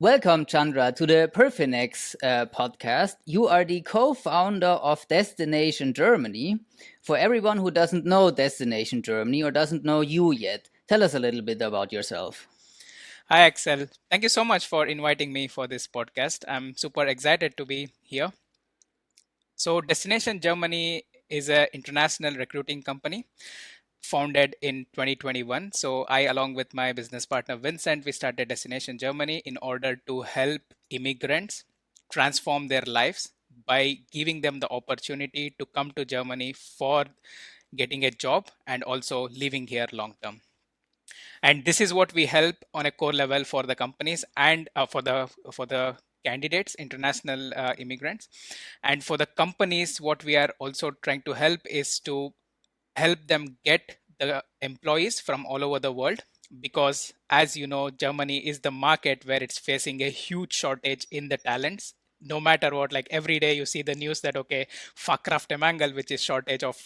Welcome, Chandra, to the PerFinEx podcast. You are the co-founder of Destination Germany. For everyone who doesn't know Destination Germany or doesn't know you yet, tell us a little bit about yourself. Hi, Axel. Thank you so much for inviting me for this podcast. I'm super excited to be here. So, Destination Germany is an international recruiting company founded in 2021. So, I, along with my business partner Vincent, we started Destination Germany in order to help immigrants transform their lives by giving them the opportunity to come to Germany for getting a job and also living here long term. And this is what we help on a core level for the companies and for the candidates, international immigrants. And for the companies, what we are also trying to help is to help them get the employees from all over the world, because as you know, Germany is the market where it's facing a huge shortage in the talents. No matter what, like every day you see the news that okay, Fachkräftemangel, which is shortage of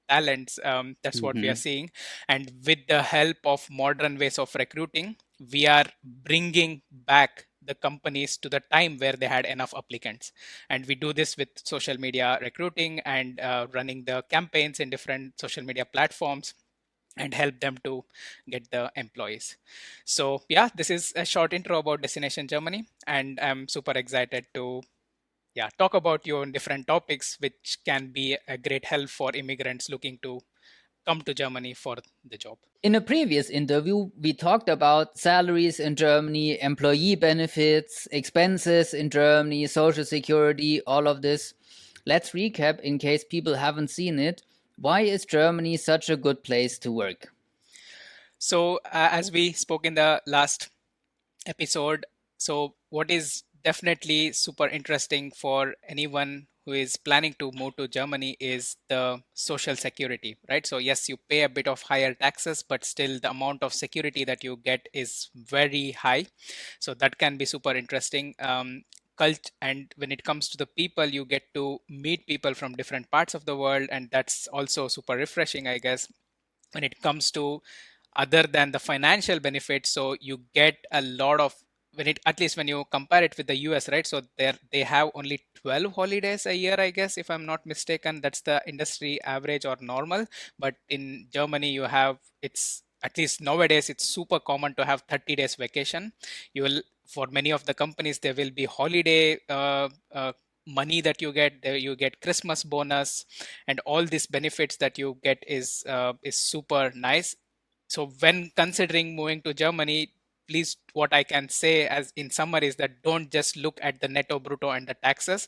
talents, that's what we are seeing. And with the help of modern ways of recruiting, we are bringing back the companies to the time where they had enough applicants. And we do this with social media recruiting and running the campaigns in different social media platforms and help them to get the employees. So yeah, this is a short intro about Destination Germany, and I'm super excited to talk about you on different topics which can be a great help for immigrants looking to come to Germany for the job. In a previous interview, we talked about salaries in Germany, employee benefits, expenses in Germany, social security, all of this. Let's recap in case people haven't seen it. Why is Germany such a good place to work? So, as we spoke in the last episode, so what is definitely super interesting for anyone who is planning to move to Germany is the social security, right? So, yes, you pay a bit of higher taxes, but still the amount of security that you get is very high. So, that can be super interesting. And when it comes to the people, you get to meet people from different parts of the world, and that's also super refreshing, I guess, when it comes to other than the financial benefits. So you get a lot of, when it, at least when you compare it with the US, right? So they have only 12 holidays a year, I guess, if I'm not mistaken. That's the industry average or normal. But in Germany, you have, it's at least nowadays it's super common to have 30 days vacation. You will, for many of the companies, there will be holiday money that you get there. You get Christmas bonus, and all these benefits that you get is super nice. So when considering moving to Germany, please, what I can say as in summary is that don't just look at the netto brutto and the taxes.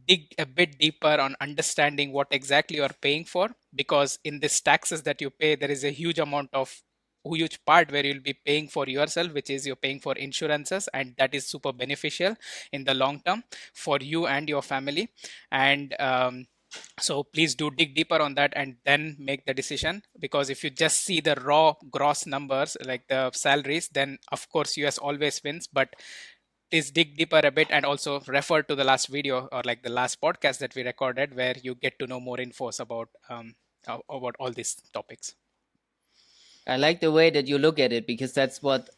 Dig a bit deeper on understanding what exactly you are paying for, because in this taxes that you pay, there is a huge part where you'll be paying for yourself, which is you're paying for insurances, and that is super beneficial in the long term for you and your family. And so please do dig deeper on that and then make the decision, because if you just see the raw gross numbers like the salaries, then of course US always wins. But please dig deeper a bit and also refer to the last video or like the last podcast that we recorded, where you get to know more infos about all these topics. I like the way that you look at it, because that's what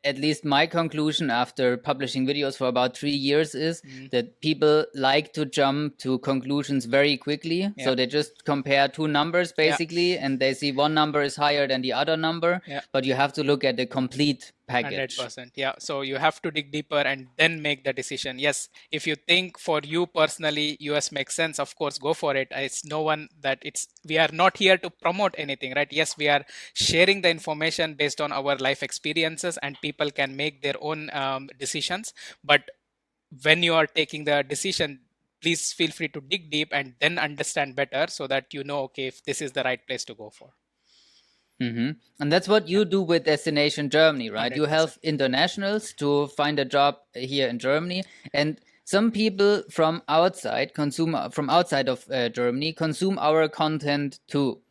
at least my conclusion after publishing videos for about 3 years is that people like to jump to conclusions very quickly. So they just compare two numbers basically, and they see one number is higher than the other number, but you have to look at the complete package. 100%. Yeah. So you have to dig deeper and then make the decision. Yes. If you think for you personally, US makes sense, of course, go for it. It's no one that we are not here to promote anything, right? Yes, we are sharing the information based on our life experiences, and people can make their own decisions. But when you are taking the decision, please feel free to dig deep and then understand better, so that you know, okay, if this is the right place to go for. And that's what you do with Destination Germany, right? 100%. You help internationals to find a job here in Germany, and some people from outside of Germany consume our content too.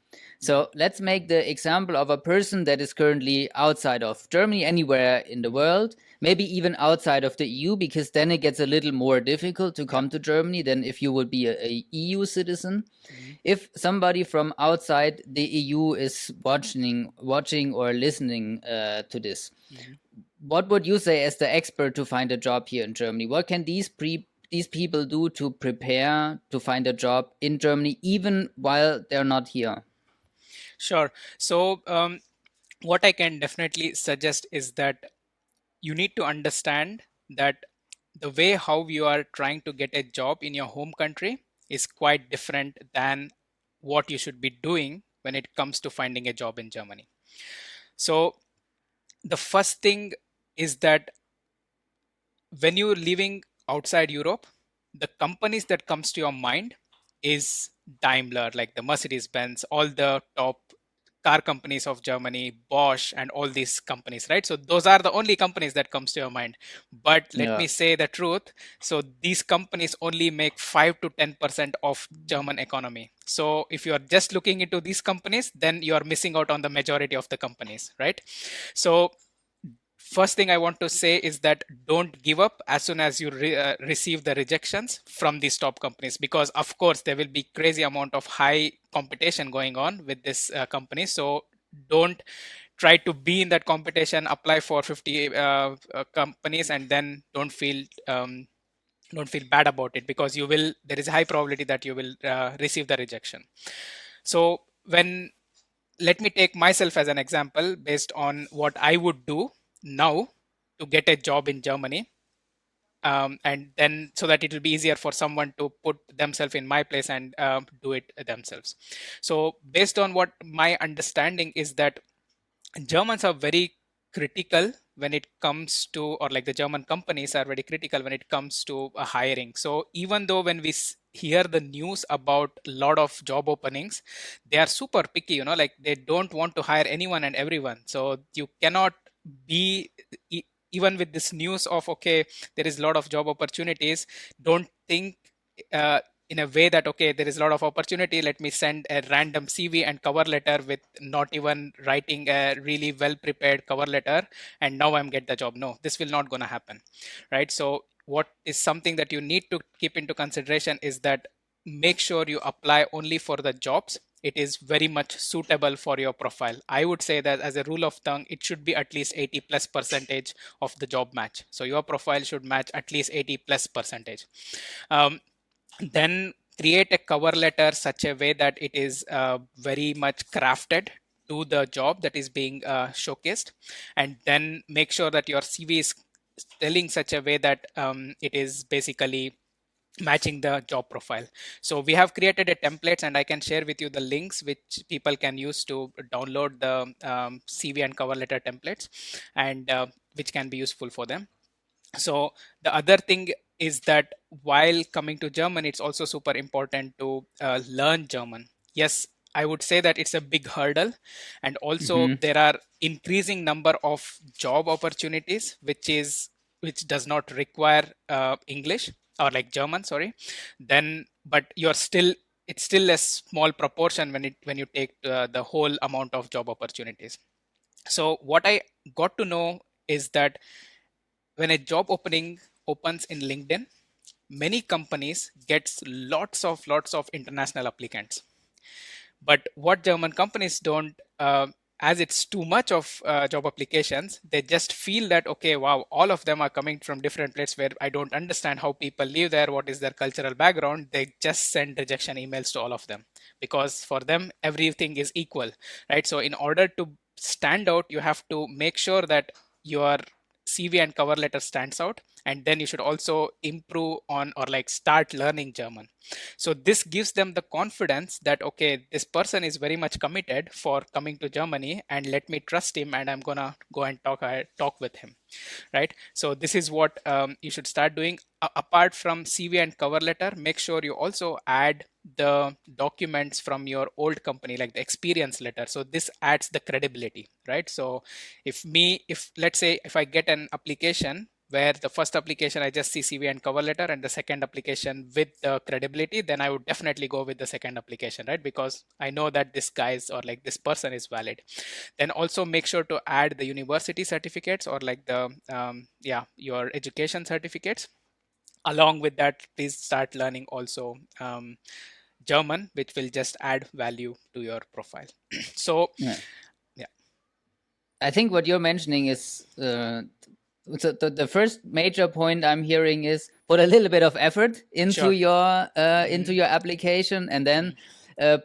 So let's make the example of a person that is currently outside of Germany, anywhere in the world, maybe even outside of the EU, because then it gets a little more difficult to come to Germany than if you would be a EU citizen. If somebody from outside the EU is watching or listening to this, what would you say as the expert to find a job here in Germany? What can these people do to prepare to find a job in Germany, even while they're not here? Sure. So, what I can definitely suggest is that you need to understand that the way how you are trying to get a job in your home country is quite different than what you should be doing when it comes to finding a job in Germany. So, the first thing is that when you're living outside Europe, the companies that comes to your mind is Daimler, like the Mercedes-Benz, all the top car companies of Germany, Bosch, and all these companies, right? So those are the only companies that comes to your mind. But let Yeah. me say the truth. So these companies only make 5 to 10% of German economy. So if you are just looking into these companies, then you are missing out on the majority of the companies, right? So first thing I want to say is that don't give up as soon as you receive the rejections from these top companies, because of course there will be crazy amount of high competition going on with this company. So don't try to be in that competition, apply for 50 companies, and then don't feel bad about it, because there is a high probability that you will receive the rejection. So when let me take myself as an example based on what I would do now to get a job in Germany. And then so that it will be easier for someone to put themselves in my place and do it themselves. So based on what my understanding is that Germans are very critical when it comes to, or like the German companies are very critical when it comes to hiring. So even though when we hear the news about a lot of job openings, they are super picky, like they don't want to hire anyone and everyone. So you cannot be, even with this news of, okay, there is a lot of job opportunities, don't think uh, in a way that, okay, there is a lot of opportunity, let me send a random CV and cover letter with not even writing a really well prepared cover letter, and now I'm get the job. No, this will not going to happen, right? So what is something that you need to keep into consideration is that make sure you apply only for the jobs it is very much suitable for your profile. I would say that as a rule of thumb, it should be at least 80 plus percentage of the job match. So your profile should match at least 80 plus percentage. um, then create a cover letter such a way that it is very much crafted to the job that is being showcased, and then make sure that your CV is telling such a way that it is basically matching the job profile. So we have created a templates, and I can share with you the links which people can use to download the CV and cover letter templates, and which can be useful for them. So the other thing is that while coming to German, it's also super important to learn German. Yes, I would say that it's a big hurdle, and also Hmm. there are increasing number of job opportunities which does not require English, or like German, sorry. Then, but you're still it's still a small proportion when you take the whole amount of job opportunities. So what I got to know is that when a job opening opens in LinkedIn, many companies gets lots of international applicants. But what German companies don't, as it's too much of job applications, they just feel that, okay, wow, all of them are coming from different places where I don't understand how people live there, what is their cultural background. They just send rejection emails to all of them, because for them everything is equal, right? So in order to stand out, you have to make sure that your CV and cover letter stands out, and then you should also improve on, or like start learning German. So this gives them the confidence that, okay, this person is very much committed for coming to Germany, and let me trust him, and I'm gonna go and talk with him, right? So this is what you should start doing. Apart from CV and cover letter, make sure you also add the documents from your old company, like the experience letter. So this adds the credibility, right? So if let's say if I get an application where the first application I just see CV and cover letter, and the second application with the credibility, then I would definitely go with the second application, right? Because I know that this guy's, or like this person is valid. Then also make sure to add the university certificates, or like the your education certificates. Along with that, please start learning also German, which will just add value to your profile. So Yeah. yeah. I think what you're mentioning is so the first major point I'm hearing is put a little bit of effort Sure. into your application, and then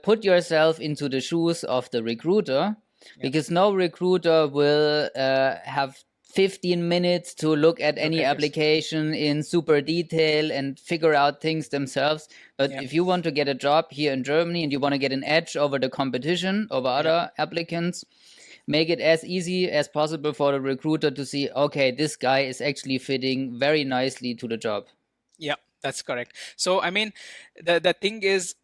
put yourself into the shoes of the recruiter, Yeah. because no recruiter will have 15 minutes to look at Look any at yours. application in super detail and figure out things themselves. But Yeah. if you want to get a job here in Germany and you want to get an edge over the competition, over Yeah. other applicants, make it as easy as possible for the recruiter to see, okay, this guy is actually fitting very nicely to the job. Yeah, that's correct. So I mean, the thing is,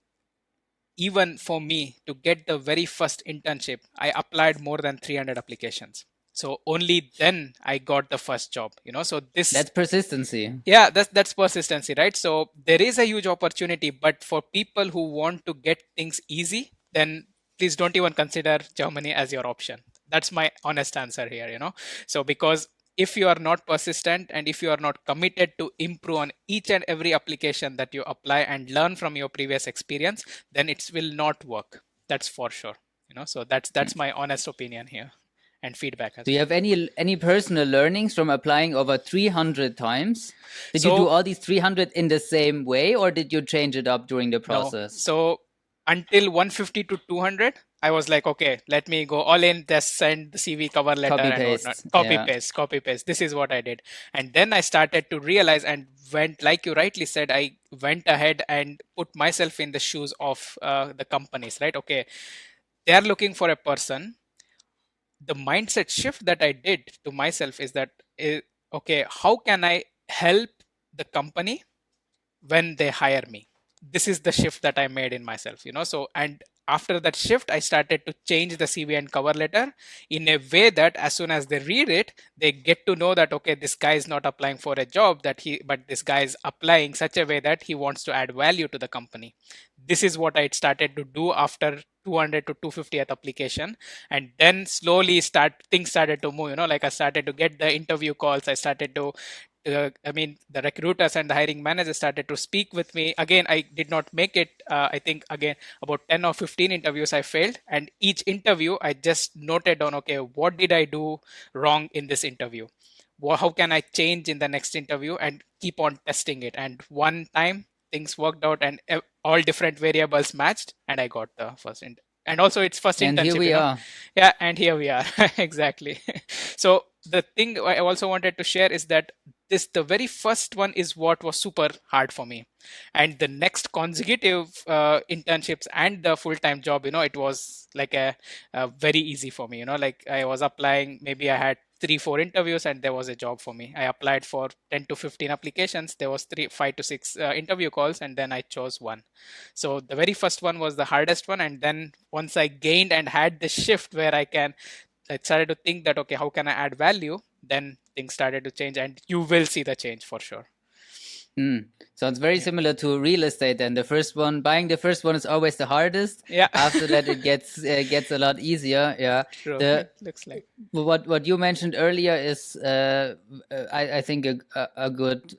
even for me to get the very first internship, I applied more than 300 applications. So only then I got the first job, So this, That's persistency. yeah, that's persistency, right? So there is a huge opportunity, but for people who want to get things easy, then please don't even consider Germany as your option. That's my honest answer here. So because if you are not persistent and if you are not committed to improve on each and every application that you apply and learn from your previous experience, then it will not work. That's for sure. So that's my honest opinion here and feedback as Do you well. have any personal learnings from applying over 300 times? Did you do So all these 300 in the same way, or did you change it up during the no. process? So until 150 to 200, I was like, okay, let me go all in, just send the CV, cover letter, Copy and whatnot. paste. Copy Yeah. paste, copy paste. This is what I did. And then I started to realize and went, like you rightly said, I went ahead and put myself in the shoes of the companies, right? Okay, they are looking for a person. The mindset shift that I did to myself is that, okay, how can I help the company when they hire me? This is the shift that I made in myself. So, and after that shift, I started to change the CV and cover letter in a way that as soon as they read it, they get to know that, okay, this guy is not applying for a job but this guy is applying such a way that he wants to add value to the company. This is what I started to do after 200 to 250th application. And then slowly things started to move. Like I started to get the interview calls. I started to the recruiters and the hiring manager started to speak with me. Again, I did not make it. I think, again, about 10 or 15 interviews I failed. And each interview, I just noted down, okay, what did I do wrong in this interview? How can I change in the next interview, and keep on testing it? And one time, things worked out, and all different variables matched, and I got the first and also it's first And here we internship. are. Yeah, and here we are. Exactly. So the thing I also wanted to share is that the very first one is what was super hard for me, and the next consecutive internships and the full-time job, it was like a very easy for me. Like I was applying, maybe I had 3-4 interviews and there was a job for me. I applied for 10 to 15 applications, there was 5 to 6 interview calls, and then I chose one. So the very first one was the hardest one, and then once I gained and had the shift where I started to think that, okay, how can I add value? Then things started to change, and you will see the change for sure. Sounds very similar to real estate. Then buying the first one is always the hardest. Yeah. After that, it gets a lot easier. Yeah. True. It looks like. What you mentioned earlier is, I think a good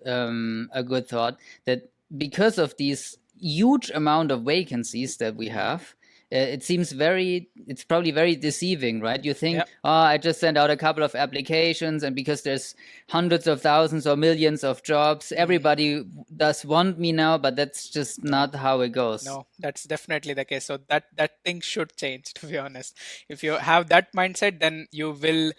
thought, that because of these huge amount of vacancies that we have, it's probably very deceiving, right? You think, Yep. oh, I just sent out a couple of applications, and because there's hundreds of thousands or millions of jobs, everybody does want me now, but that's just not how it goes. No, that's definitely the case. So that thing should change, to be honest. If you have that mindset, then you will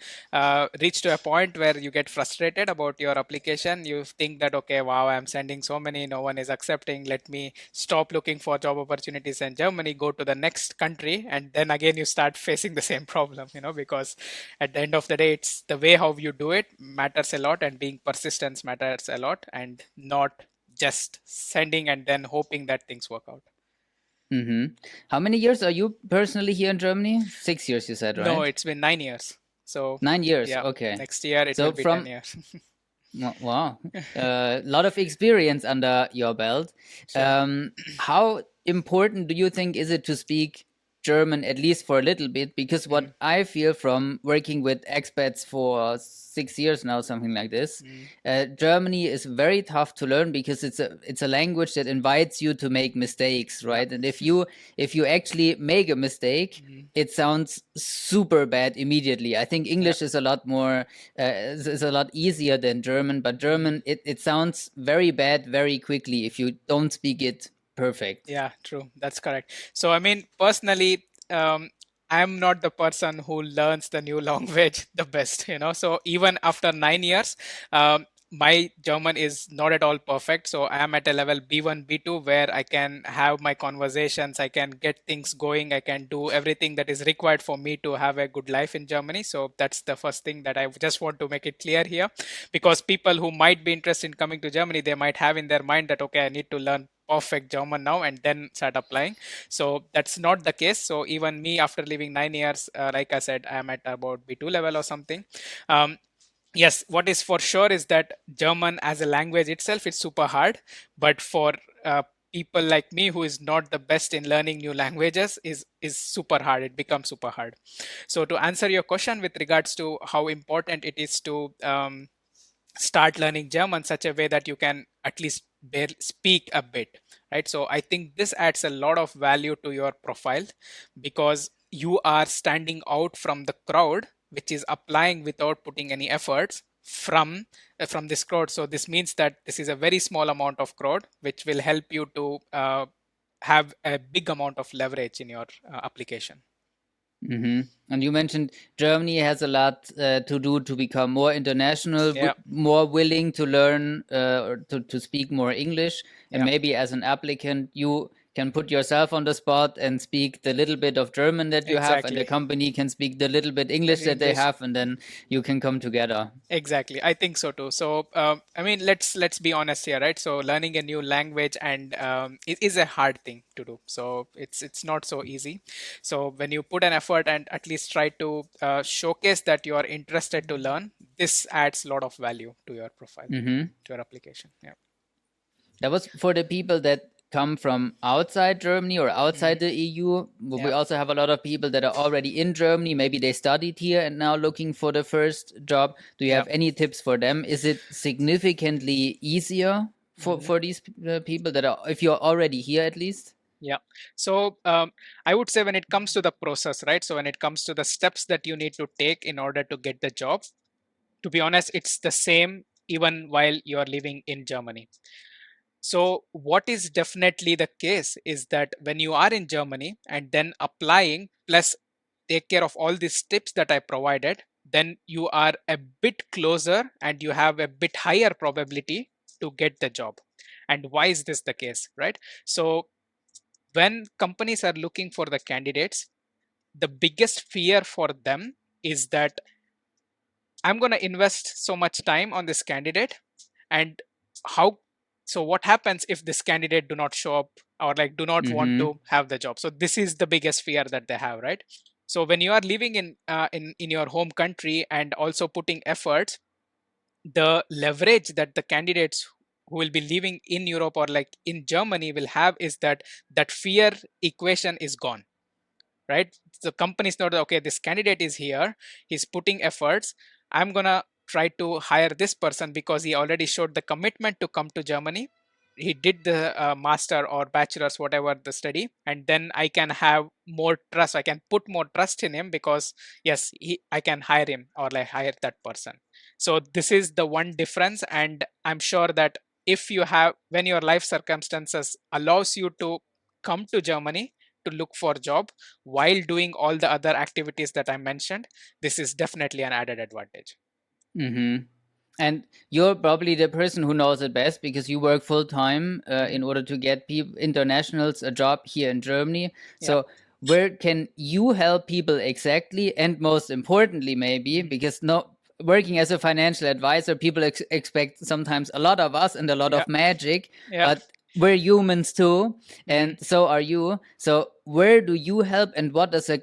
reach to a point where you get frustrated about your application. You think that, okay, wow, I'm sending so many, no one is accepting. Let me stop looking for job opportunities in Germany, go to the next country, and then again you start facing the same problem, because at the end of the day, it's the way how you do it matters a lot, and being persistent matters a lot, and not just sending and then hoping that things work out. How many years are you personally here in Germany? 6 years, you said, right? No, it's been 9 years. So 9 years. yeah, Okay. next year it So will be 10 years. Wow, a lot of experience under your belt. Sure. How important do you think is it to speak German at least for a little bit, because what I feel from working with expats for 6 years now, something like this, Germany is very tough to learn because it's a language that invites you to make mistakes, right? And if you actually make a mistake, it sounds super bad immediately. I think English is a lot more is a lot easier than German, but German it sounds very bad very quickly if you don't speak it perfect. Yeah, true. That's correct. So, I mean, personally, I'm not the person who learns the new language the best, you know. So, even after 9 years, my German is not at all perfect. So, I am at a level B1, B2 where I can have my conversations, I can get things going, I can do everything that is required for me to have a good life in Germany. So, that's the first thing that I just want to make it clear here, because people who might be interested in coming to Germany, they might have in their mind that, okay, I need to learn perfect German now and then start applying. So that's not the case. So even me, after living 9 years, like I said, I'm at about B2 level or something. Yes, what is for sure is that German as a language itself is super hard, but for people like me who is not the best in learning new languages is super hard. It becomes super hard. So to answer your question with regards to how important it is to start learning German such a way that you can at least speak a bit, right? So I think this adds a lot of value to your profile, because you are standing out from the crowd, which is applying without putting any efforts from this crowd. So this means that this is a very small amount of crowd, which will help you to have a big amount of leverage in your application. And you mentioned Germany has a lot to do to become more international, more willing to learn or to speak more English. And maybe as an applicant, you can put yourself on the spot and speak the little bit of German that you have, and the company can speak the little bit English that they have, and then you can come together. Exactly, I think so too. So I mean, let's be honest here, right? So learning a new language and it is a hard thing to do. So it's not so easy. So when you put an effort and at least try to showcase that you are interested to learn, this adds a lot of value to your profile, to your application. Yeah. That was for the people that come from outside Germany or outside the EU. We also have a lot of people that are already in Germany. Maybe they studied here and now looking for the first job. Do you have any tips for them? Is it significantly easier for these people that are, if you're already here at least? Yeah. So I would say when it comes to the process, right? So when it comes to the steps that you need to take in order to get the job, to be honest, it's the same even while you're living in Germany. So what is definitely the case is that when you are in Germany and then applying, plus take care of all these tips that I provided, then you are a bit closer and you have a bit higher probability to get the job. And why is this the case, right? So when companies are looking for the candidates, the biggest fear for them is that I'm going to invest so much time on this candidate, and how, so what happens if this candidate do not show up or like do not want to have the job? So this is the biggest fear that they have, right? So when you are living in your home country and also putting efforts, the leverage that the candidates who will be living in Europe or like in Germany will have is that that fear equation is gone, right? The companies know that, okay, this candidate is here, he's putting efforts, I'm gonna try to hire this person because he already showed the commitment to come to Germany, he did the master or bachelor's, whatever the study, and then I can have more trust, I can put more trust in him because yes, I can hire him or like hire that person. So this is the one difference, and I'm sure that if you have, when your life circumstances allows you to come to Germany to look for job while doing all the other activities that I mentioned, this is definitely an added advantage. And you're probably the person who knows it best because you work full time in order to get internationals a job here in Germany. So where can you help people exactly? And most importantly, maybe because working as a financial advisor, people expect sometimes a lot of us and a lot of magic, but we're humans too, and so are you. So where do you help, and what does a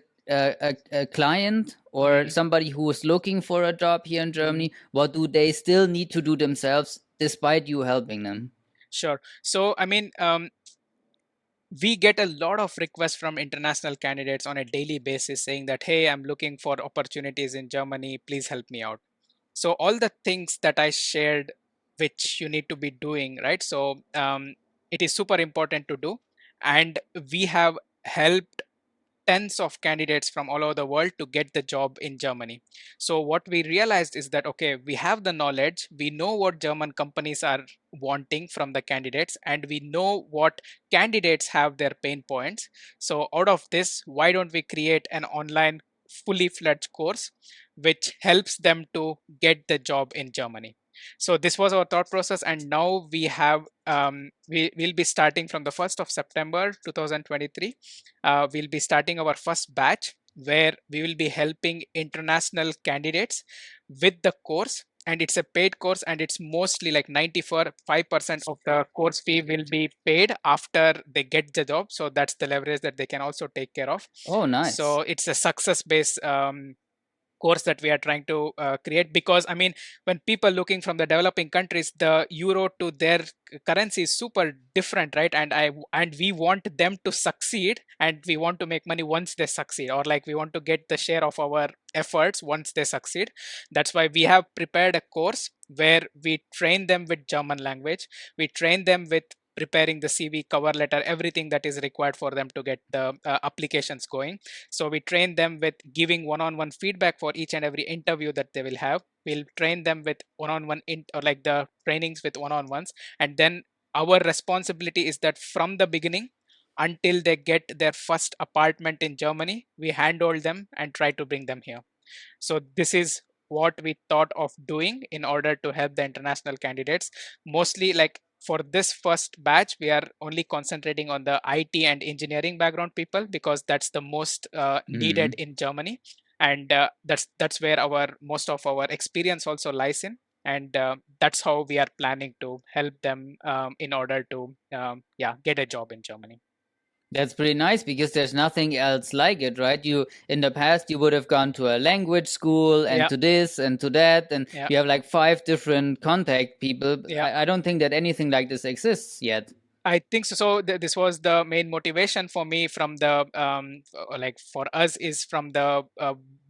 client or somebody who is looking for a job here in Germany, what do they still need to do themselves despite you helping them? Sure. So I mean, we get a lot of requests from international candidates on a daily basis saying that, hey, I'm looking for opportunities in Germany, please help me out. So all the things that I shared, which you need to be doing, right? So it is super important to do. And we have helped tens of candidates from all over the world to get the job in Germany. So what we realized is that, okay, we have the knowledge, we know what German companies are wanting from the candidates, and we know what candidates have their pain points. So out of this, why don't we create an online fully fledged course which helps them to get the job in Germany? So this was our thought process, and now we have we will be starting from the 1st of September 2023. We'll be starting our first batch where we will be helping international candidates with the course, and it's a paid course, and it's mostly like 95% of the course fee will be paid after they get the job. So that's the leverage that they can also take care of. Oh, nice. So it's a success based course that we are trying to create, because I mean, when people looking from the developing countries, the euro to their currency is super different, right? And we want them to succeed, and we want to make money once they succeed, or like we want to get the share of our efforts once they succeed. That's why we have prepared a course where we train them with German language, we train them with preparing the CV, cover letter, everything that is required for them to get the applications going. So we train them with giving one-on-one feedback for each and every interview that they will have. We'll train them with one-on-one or like the trainings with one-on-ones. And then our responsibility is that from the beginning until they get their first apartment in Germany, we handhold them and try to bring them here. So this is what we thought of doing in order to help the international candidates. Mostly like for this first batch, we are only concentrating on the IT and engineering background people, because that's the most needed Hmm. in Germany. And that's where our most of our experience also lies in. And that's how we are planning to help them in order to get a job in Germany. That's pretty nice because there's nothing else like it, right? You in the past you would have gone to a language school and Yeah, to this and to that, and yeah, you have like five different contact people. yeah. I don't think that anything like this exists yet. I think so. So this was the main motivation for me from the like for us is from the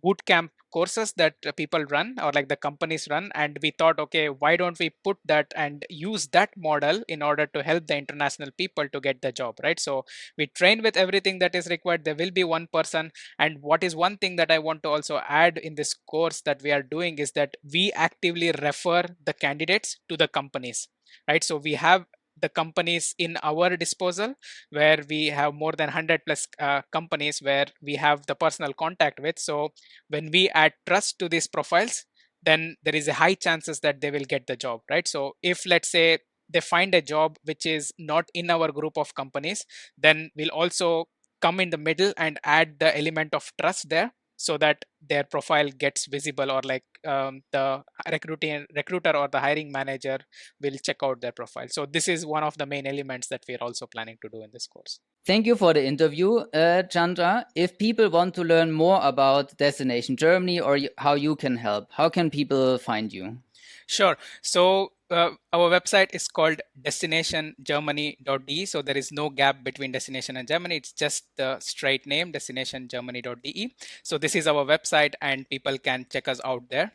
boot camp courses that people run, or like the companies run, and we thought, okay, why don't we put that and use that model in order to help the international people to get the job, right? So we train with everything that is required. There will be one person, and what is one thing that I want to also add in this course that we are doing is that we actively refer the candidates to the companies, right? So we have the companies in our disposal, where we have more than 100 plus companies where we have the personal contact with. So when we add trust to these profiles, then there is a high chances that they will get the job, right? So if let's say they find a job which is not in our group of companies, then we'll also come in the middle and add the element of trust there, so that their profile gets visible, or like the recruiter or the hiring manager will check out their profile. So this is one of the main elements that we're also planning to do in this course. Thank you for the interview, Chandra. If people want to learn more about Destination Germany or how you can help, how can people find you? Sure. So our website is called destinationgermany.de. So there is no gap between destination and Germany. It's just the straight name, destinationgermany.de. So this is our website, and people can check us out there.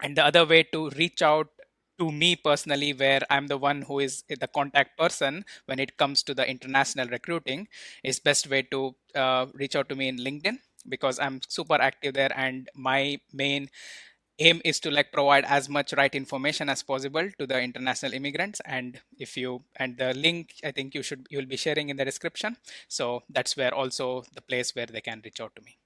And the other way to reach out to me personally, where I'm the one who is the contact person when it comes to the international recruiting, is best way to reach out to me in LinkedIn, because I'm super active there, and my main aim is to like provide as much right information as possible to the international immigrants. And if you, and the link I think you'll be sharing in the description, so that's where also the place where they can reach out to me.